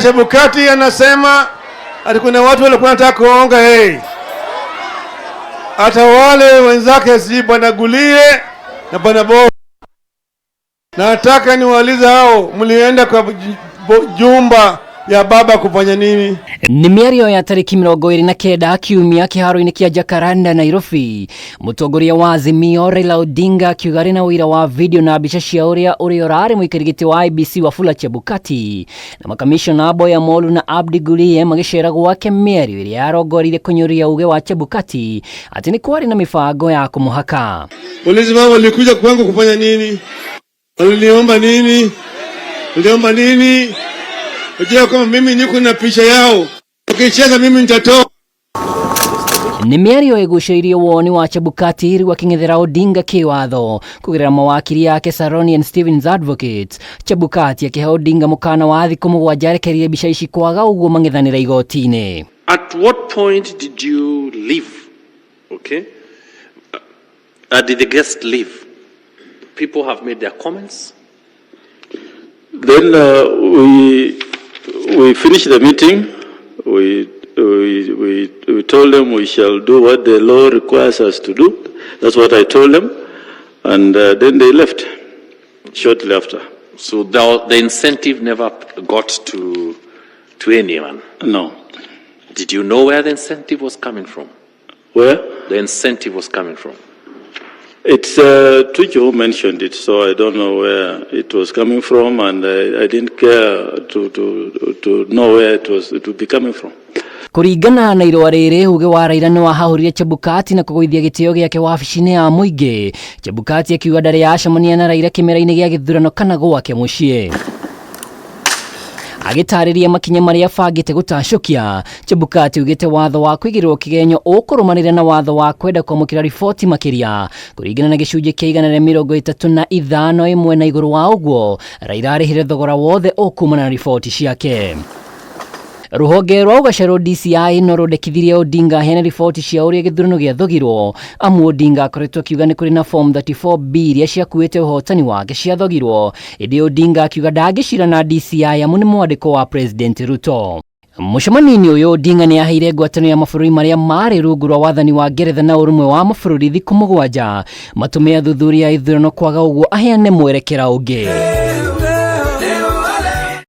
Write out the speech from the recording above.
Chebukati anasema ati kuna watu walikuwa wanataka kuonga hata wale wenzake si bwana Gulie na bwana Bo. Nataka niwaulize hao, mlienda kwa jumba ya baba kufanya nini? Ni mĩario ya tariki 29 kiumia kĩharo-inĩ kĩa Jacaranda, Nairobi. Mutongoria wa Azimio Raila Odinga akiuga na ũira wa video na mbica cia Uria urari muikariri wa IEBC Wafula Chebukati na makamicina Boya Molu na Abdi Gulie magiceera gwake mĩario ĩrĩa yarongoririe kũnyũria uge wa Chebukati ati ni kwari na mifango ya kumuhaka. Polisi wao walikuja kwangu kufanya nini? Waliomba nini? Waliomba nini? Unajua kama mimi niko na picha yao. Ukicheza mimi nitatoa. Ni mĩario ĩgucĩirie woni wa Chebukati rĩu akĩng'ethera Odinga kĩwatho kũgerera mawakiri yake Saroni and Stevens Advocates. Chebukati akĩhe Odinga mũkana wa thikũ 7 arekerererie mbica ici kwaga ũguo mang'ethanĩra igoti-inĩ. At what point did you leave? Okay. Did the guest leave? People have made their comments. Then we finished the meeting. We told them we shall do what the law requires us to do. That's what I told them, and then they left shortly after. So the incentive never got to anyone? No. Did you know where the incentive was coming from? Where? The incentive was coming from. It's Tuju who mentioned it, so I don't know where it was coming from, and I didn't care to know where it would be coming from. Kũringana na irũa rĩrĩ uge wa Raila nĩ wahahũrire Chebukati na kũgũithia gĩtĩo gĩake wabici-inĩ ya mũingĩ. Chebukati akiuga ndarĩ acemania na Raila kĩmera-inĩ gĩa gĩthurano kana gwake mũciĩ. Agitarĩria makinya marĩa bangĩte gũtacũkia. Chebukati ugĩte watho wa kwĩgĩrĩrwo kĩgenyo ũkũrũmanĩrĩra na watho wa kwenda kwamũkĩra riboti makĩria kũringana na gĩcunjĩ kĩa 135 ĩmwe na igũrũ wa ũguo Raila arĩhire thogora wothe ũkumana na riboti ciake. Ruhonge rwa ũgacerwo DCI no rũndekithirie Odinga hena riboti cia ũrĩa gĩthurano gĩathogirwo. Amu Odinga akoretwo akiuga nĩ kũrĩ na form 34B iria ciakuĩte ũhotani wake ciathogirwo. Ĩndĩ Odinga akiuga ndangĩcira na DCI amu nĩ mwandĩko wa President Ruto. Mucemanioni ũyũ Odinga nĩ aheire ngwatanĩro ya mabũrũri marĩa marĩ rungu rwa wathani wa Ngeretha na ũrũmwe wa mabũrũri thikũ 7 matũme athuthuria ithurano kwaga ũguo aheane mwerekera ũngĩ.